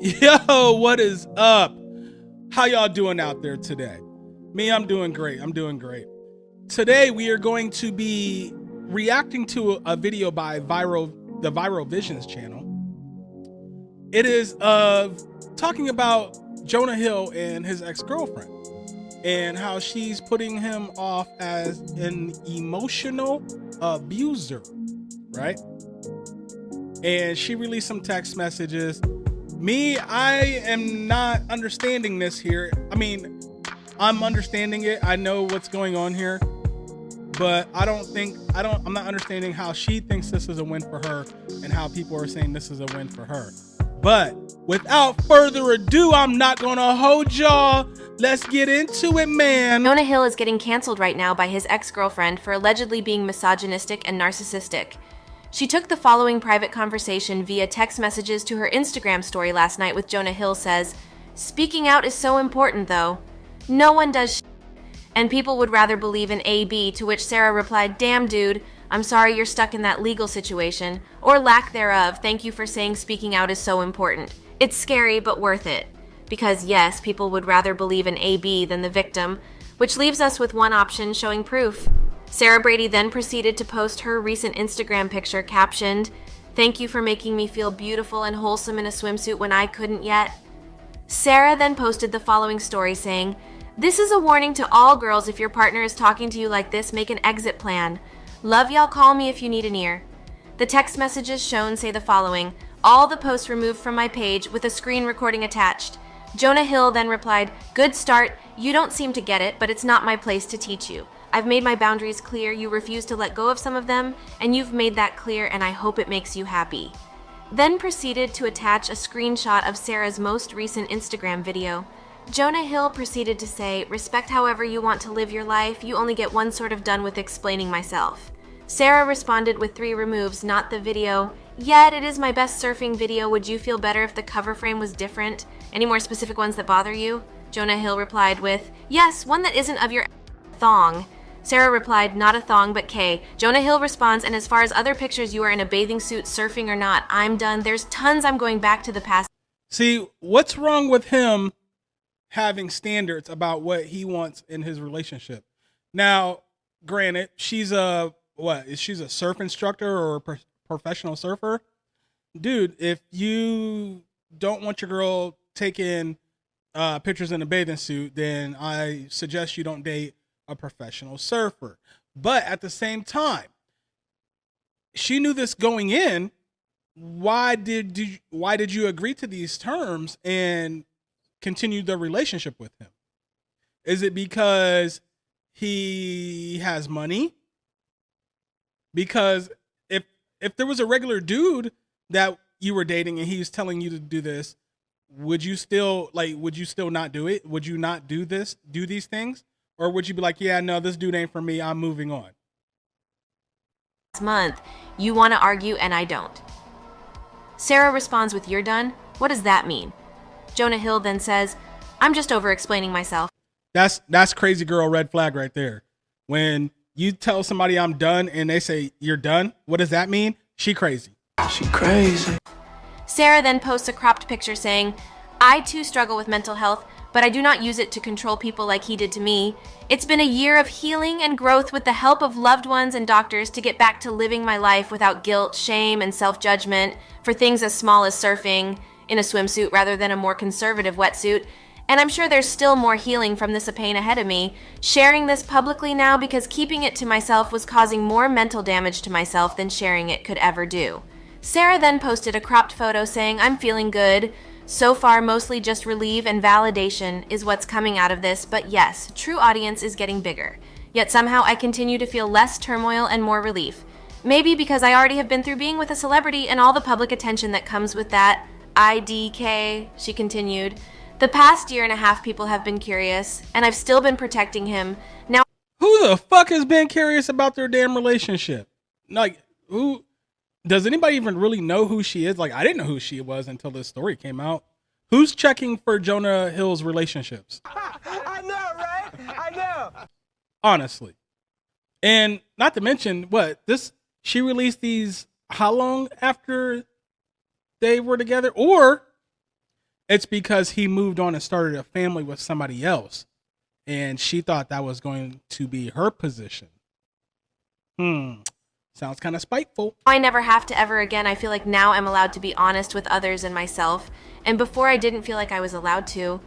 Yo, what is up? How y'all doing out there today? Me, I'm doing great. I'm doing great. Today we are going to be reacting to a video by the Viral Visions channel. It is talking about Jonah Hill and his ex-girlfriend and how she's putting him off as an emotional abuser, right? And she released some text messages. Me, I am not understanding this here. I mean, I'm understanding it. I know what's going on here, but I'm not understanding how she thinks this is a win for her and how people are saying this is a win for her. But without further ado, I'm not gonna hold y'all. Let's get into it, man. Jonah Hill is getting canceled right now by his ex-girlfriend for allegedly being misogynistic and narcissistic. She took the following private conversation via text messages to her Instagram story last night with Jonah Hill says, "Speaking out is so important though. No one does and people would rather believe in AB," to which Sarah replied, "Damn dude, I'm sorry you're stuck in that legal situation, or lack thereof. Thank you for saying speaking out is so important. It's scary but worth it." Because yes, people would rather believe in AB than the victim, which leaves us with one option showing proof. Sarah Brady then proceeded to post her recent Instagram picture captioned, "Thank you for making me feel beautiful and wholesome in a swimsuit when I couldn't yet." Sarah then posted the following story saying, "This is a warning to all girls. If your partner is talking to you like this, make an exit plan. Love y'all, call me if you need an ear." The text messages shown say the following, "All the posts removed from my page with a screen recording attached." Jonah Hill then replied, "Good start. You don't seem to get it, but it's not my place to teach you. I've made my boundaries clear. You refuse to let go of some of them, and you've made that clear, and I hope it makes you happy." Then proceeded to attach a screenshot of Sarah's most recent Instagram video. Jonah Hill proceeded to say, "Respect however you want to live your life. You only get one sort of done with explaining myself." Sarah responded with 3 removes, not the video. "Yet it is my best surfing video. Would you feel better if the cover frame was different? Any more specific ones that bother you?" Jonah Hill replied with, "Yes, one that isn't of your thong." Sarah replied, "Not a thong, but K." Jonah Hill responds, "And as far as other pictures, you are in a bathing suit surfing or not, I'm done. There's tons I'm going back to the past." See, what's wrong with him having standards about what he wants in his relationship? Now, granted, she's a she's a surf instructor or a professional surfer. Dude, if you don't want your girl taking pictures in a bathing suit, then I suggest you don't date a professional surfer. But at the same time, she knew this going in. Why did you agree to these terms and continue the relationship with him? Is it because he has money? Because if there was a regular dude that you were dating and he was telling you to do this, would you still not do it? Would you not do these things? Or would you be like, "Yeah, no, this dude ain't for me. I'm moving on"? Month. You want to argue and I don't. Sarah responds with, "You're done? What does that mean?" Jonah Hill then says, "I'm just over explaining myself." That's crazy girl red flag right there. When you tell somebody I'm done and they say you're done, what does that mean? She crazy. She crazy. Sarah then posts a cropped picture saying, "I too struggle with mental health, but I do not use it to control people like he did to me. It's been a year of healing and growth with the help of loved ones and doctors to get back to living my life without guilt, shame, and self-judgment for things as small as surfing in a swimsuit rather than a more conservative wetsuit. And I'm sure there's still more healing from this pain ahead of me. Sharing this publicly now because keeping it to myself was causing more mental damage to myself than sharing it could ever do." Sarah then posted a cropped photo saying, "I'm feeling good. So far, mostly just relief and validation is what's coming out of this, but yes, true audience is getting bigger. Yet somehow I continue to feel less turmoil and more relief. Maybe because I already have been through being with a celebrity and all the public attention that comes with that. IDK," she continued. "The past year and a half people have been curious, and I've still been protecting him. Now Who the fuck has been curious about their damn relationship? Like, who does anybody even really know who she is? Like, I didn't know who she was until this story came out. Who's checking for Jonah Hill's relationships? I know, right? I know. Honestly. And not to mention, she released these how long after they were together? Or It's because he moved on and started a family with somebody else. And she thought that was going to be her position. Sounds kind of spiteful. I never have to ever again. I feel like now I'm allowed to be honest with others and myself. And before I didn't feel like I was allowed to.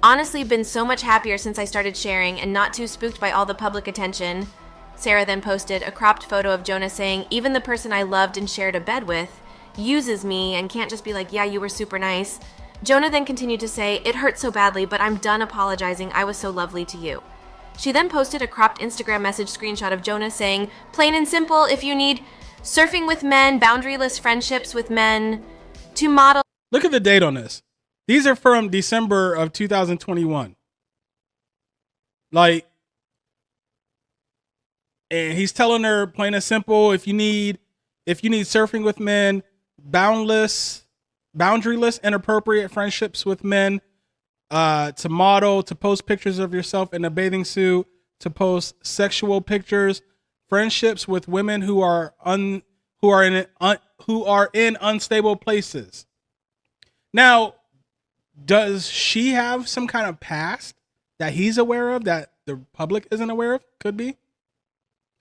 Honestly, been so much happier since I started sharing and not too spooked by all the public attention. Sarah then posted a cropped photo of Jonah saying, even the person I loved and shared a bed with uses me and can't just be like, yeah, you were super nice. Jonah then continued to say, it hurt so badly, but I'm done apologizing. I was so lovely to you. She then posted a cropped Instagram message screenshot of Jonah saying, plain and simple, if you need surfing with men, boundaryless friendships with men, to model. Look at the date on this. These are from December of 2021. Like, and he's telling her plain and simple, if you need surfing with men, boundless, boundaryless, inappropriate friendships with men, to model, to post pictures of yourself in a bathing suit, to post sexual pictures, friendships with women who are in unstable places. Now, does she have some kind of past that he's aware of that the public isn't aware of? Could be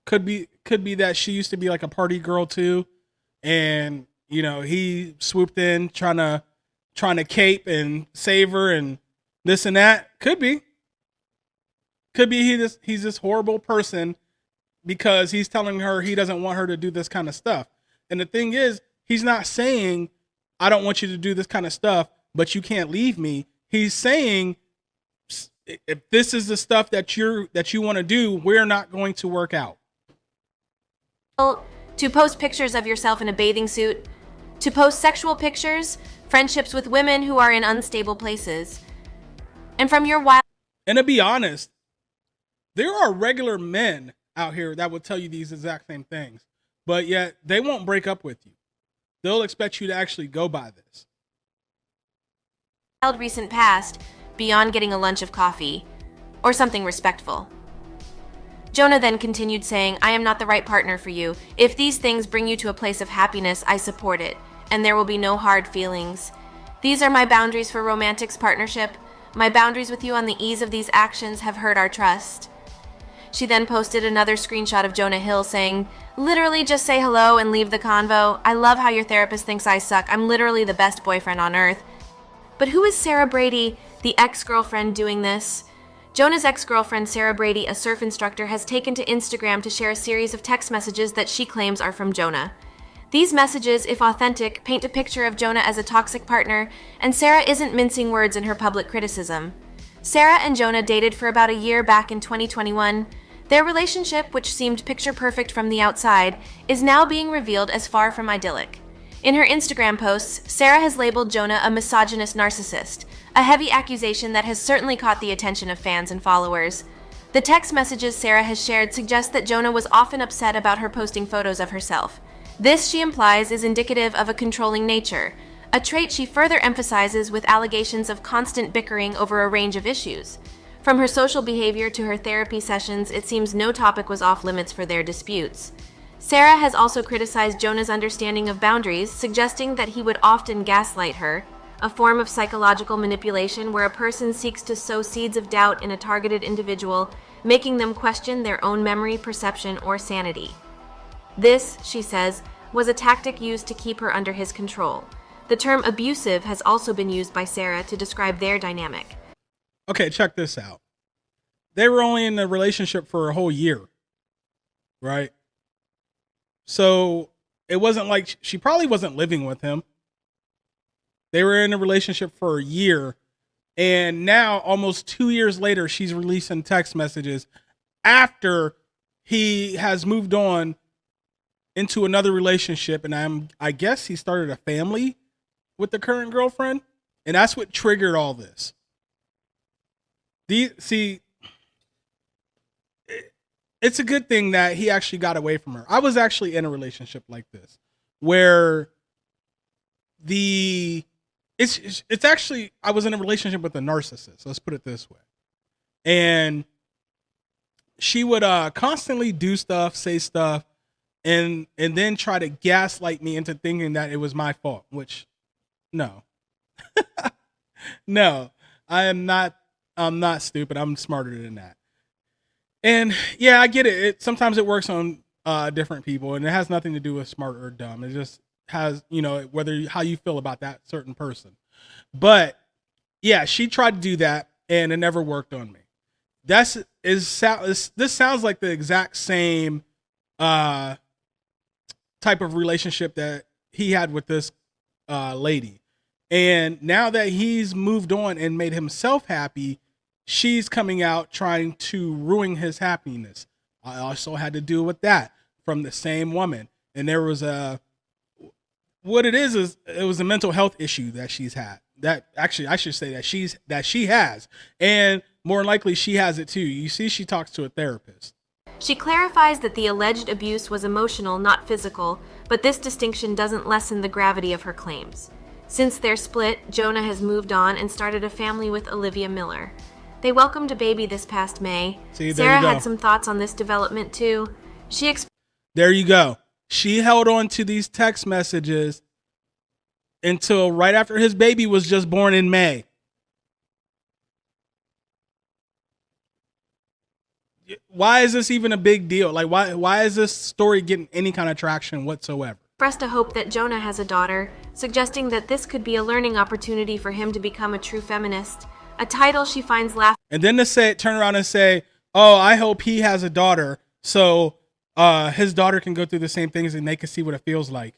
that she used to be like a party girl too, and you know he swooped in trying to cape and save her and this and that. Could be he's this horrible person because he's telling her he doesn't want her to do this kind of stuff. And the thing is, he's not saying I don't want you to do this kind of stuff, but you can't leave me. He's saying if this is the stuff that you want to do, we're not going to work out. To post pictures of yourself in a bathing suit, to post sexual pictures, friendships with women who are in unstable places. And from your wild... And to be honest, there are regular men out here that will tell you these exact same things, but yet they won't break up with you. They'll expect you to actually go by this. Recent past, beyond getting a lunch of coffee, or something respectful. Jonah then continued saying, I am not the right partner for you. If these things bring you to a place of happiness, I support it, and there will be no hard feelings. These are my boundaries for romantic partnership. My boundaries with you on the ease of these actions have hurt our trust. She then posted another screenshot of Jonah Hills saying, literally just say hello and leave the convo. I love how your therapist thinks I suck. I'm literally the best boyfriend on earth. But who is Sarah Brady, the ex-girlfriend, doing this? Jonah's ex-girlfriend, Sarah Brady, a surf instructor, has taken to Instagram to share a series of text messages that she claims are from Jonah. These messages, if authentic, paint a picture of Jonah as a toxic partner, and Sarah isn't mincing words in her public criticism. Sarah and Jonah dated for about a year back in 2021. Their relationship, which seemed picture-perfect from the outside, is now being revealed as far from idyllic. In her Instagram posts, Sarah has labeled Jonah a misogynist narcissist, a heavy accusation that has certainly caught the attention of fans and followers. The text messages Sarah has shared suggest that Jonah was often upset about her posting photos of herself. This, she implies, is indicative of a controlling nature, a trait she further emphasizes with allegations of constant bickering over a range of issues. From her social behavior to her therapy sessions, it seems no topic was off limits for their disputes. Sarah has also criticized Jonah's understanding of boundaries, suggesting that he would often gaslight her, a form of psychological manipulation where a person seeks to sow seeds of doubt in a targeted individual, making them question their own memory, perception, or sanity. This, she says, was a tactic used to keep her under his control. The term abusive has also been used by Sarah to describe their dynamic. Okay, check this out. They were only in a relationship for a whole year, right? So it wasn't like she probably wasn't living with him. They were in a relationship for a year. And now, almost 2 years later, she's releasing text messages after he has moved on into another relationship. And I guess he started a family with the current girlfriend. And that's what triggered all this. It's a good thing that he actually got away from her. I was actually in a relationship like this where it's actually, I was in a relationship with a narcissist. Let's put it this way. And she would constantly do stuff, say stuff, and then try to gaslight me into thinking that it was my fault, which no. No, I am not. I'm not stupid. I'm smarter than that. And yeah, I get it. Sometimes it works on different people, and it has nothing to do with smart or dumb. It just has, whether how you feel about that certain person. But yeah, she tried to do that, and it never worked on me. This sounds like the exact same type of relationship that he had with this lady. And now that he's moved on and made himself happy, she's coming out trying to ruin his happiness. I also had to deal with that from the same woman. And there was what it is it was a mental health issue that she's had. That actually, I should say that she has. And more than likely she has it too. You see, she talks to a therapist. She clarifies that the alleged abuse was emotional, not physical, but this distinction doesn't lessen the gravity of her claims. Since their split, Jonah has moved on and started a family with Olivia Miller. They welcomed a baby this past May. Sarah had some thoughts on this development too. There you go. She held on to these text messages until right after his baby was just born in May. Why is this even a big deal? Like, why is this story getting any kind of traction whatsoever? Expressed a hope that Jonah has a daughter, suggesting that this could be a learning opportunity for him to become a true feminist. A title she finds laughable. And then to turn around and say, "Oh, I hope he has a daughter, so his daughter can go through the same things and they can see what it feels like."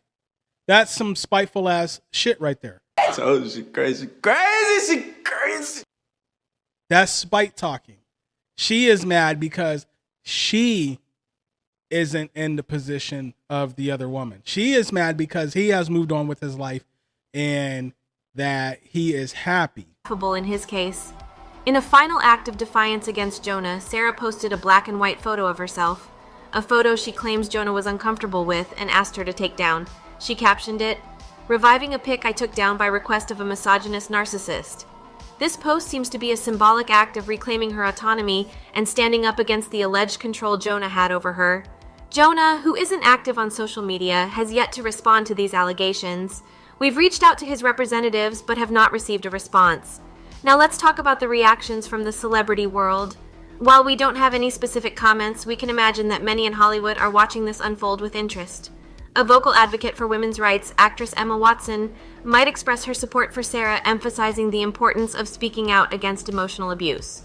That's some spiteful ass shit right there. So she crazy. That's spite talking. She is mad because she isn't in the position of the other woman. She is mad because he has moved on with his life and that he is happy. In his case. In a final act of defiance against Jonah, Sarah posted a black and white photo of herself, a photo she claims Jonah was uncomfortable with and asked her to take down. She captioned it, "Reviving a pic I took down by request of a misogynist narcissist." This post seems to be a symbolic act of reclaiming her autonomy and standing up against the alleged control Jonah had over her. Jonah, who isn't active on social media, has yet to respond to these allegations. We've reached out to his representatives but have not received a response. Now let's talk about the reactions from the celebrity world. While we don't have any specific comments, we can imagine that many in Hollywood are watching this unfold with interest. A vocal advocate for women's rights, actress Emma Watson, might express her support for Sarah, emphasizing the importance of speaking out against emotional abuse.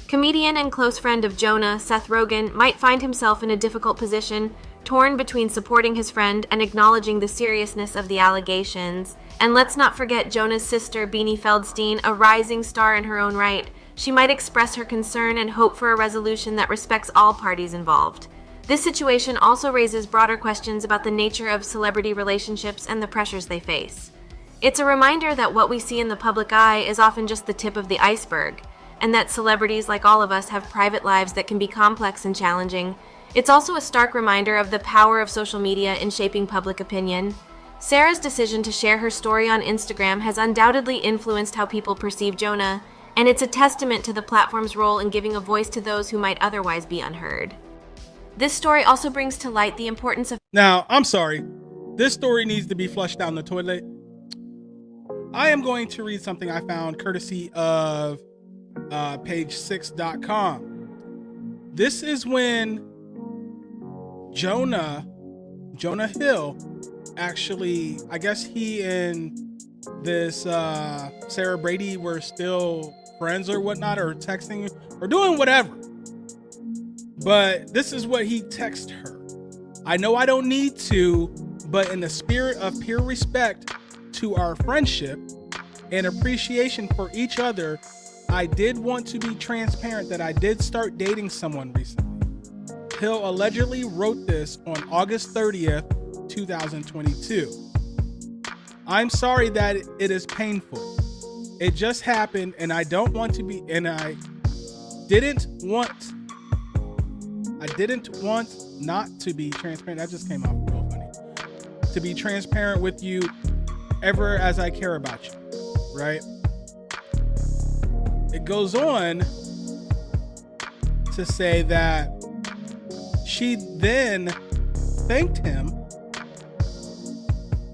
Comedian and close friend of Jonah, Seth Rogen, might find himself in a difficult position, torn between supporting his friend and acknowledging the seriousness of the allegations. And let's not forget Jonah's sister, Beanie Feldstein, a rising star in her own right. She might express her concern and hope for a resolution that respects all parties involved. This situation also raises broader questions about the nature of celebrity relationships and the pressures they face. It's a reminder that what we see in the public eye is often just the tip of the iceberg, and that celebrities, like all of us, have private lives that can be complex and challenging. It's also a stark reminder of the power of social media in shaping public opinion. Sarah's decision to share her story on Instagram has undoubtedly influenced how people perceive Jonah, and it's a testament to the platform's role in giving a voice to those who might otherwise be unheard. This story also brings to light the importance of... Now, I'm sorry. This story needs to be flushed down the toilet. I am going to read something I found courtesy of page6.com. This is when Jonah Hill actually, I guess he and this Sarah Brady were still friends or whatnot, or texting or doing whatever. But this is what he texted her. "I know I don't need to, but in the spirit of pure respect to our friendship and appreciation for each other, I did want to be transparent that I did start dating someone recently." Hill allegedly wrote this on August 30th, 2022. "I'm sorry that it is painful. It just happened and I didn't want not to be transparent." That just came out real funny. "To be transparent with you ever as I care about you," right? It goes on to say that she then thanked him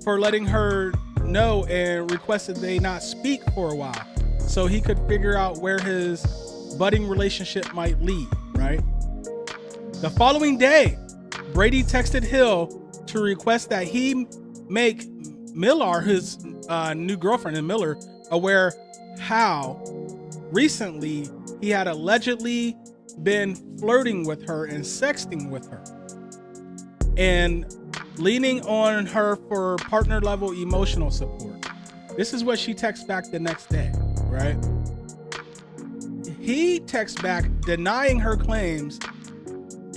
for letting her know and requested they not speak for a while. so he could figure out where his budding relationship might lead, right? The following day, Brady texted Hill to request that he make Miller, his new girlfriend, and Miller, aware how recently he had allegedly been flirting with her and sexting with her and leaning on her for partner level emotional support. This is what she texts back the next day, right? He texts back denying her claims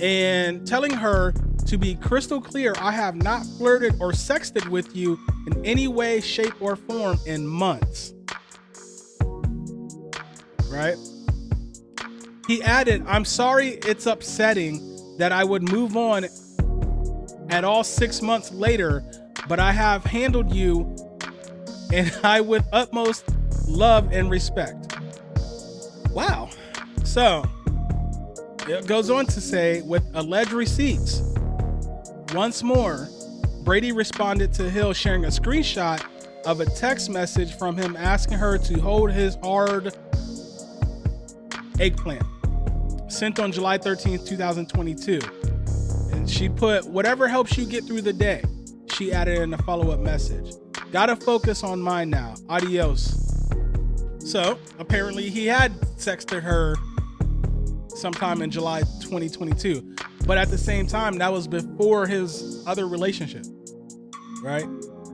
and telling her to be crystal clear, I have not flirted or sexted with you in any way, shape, or form in months. Right? He added, I'm sorry it's upsetting that I would move on at all 6 months later, but I have handled you and I with utmost love and respect. Wow. So it goes on to say, with alleged receipts, once more, Brady responded to Hill sharing a screenshot of a text message from him asking her to hold his hard eggplant, sent on July 13th, 2022. And she put, whatever helps you get through the day, she added in a follow-up message. Gotta focus on mine now. Adios. So apparently he had sexted her sometime in July 2022. But at the same time, that was before his other relationship, right?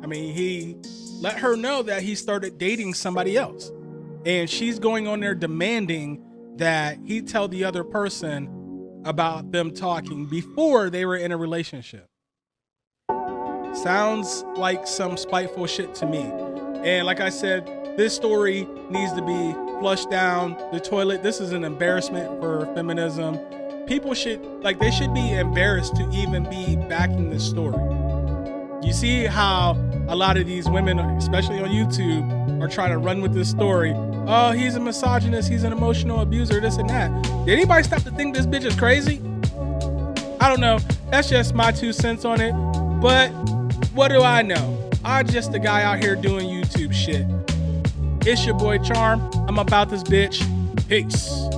I mean, he let her know that he started dating somebody else. And she's going on there demanding that he tell the other person about them talking before they were in a relationship. Sounds like some spiteful shit to me. And like I said, this story needs to be flushed down the toilet. This is an embarrassment for feminism. People should, they should be embarrassed to even be backing this story. You see how a lot of these women, especially on YouTube, are trying to run with this story. Oh, he's a misogynist, he's an emotional abuser, this and that. Did anybody stop to think this bitch is crazy? I don't know. That's just my 2 cents on it. But what do I know? I'm just a guy out here doing YouTube shit. It's your boy Charm. I'm about this bitch. Peace.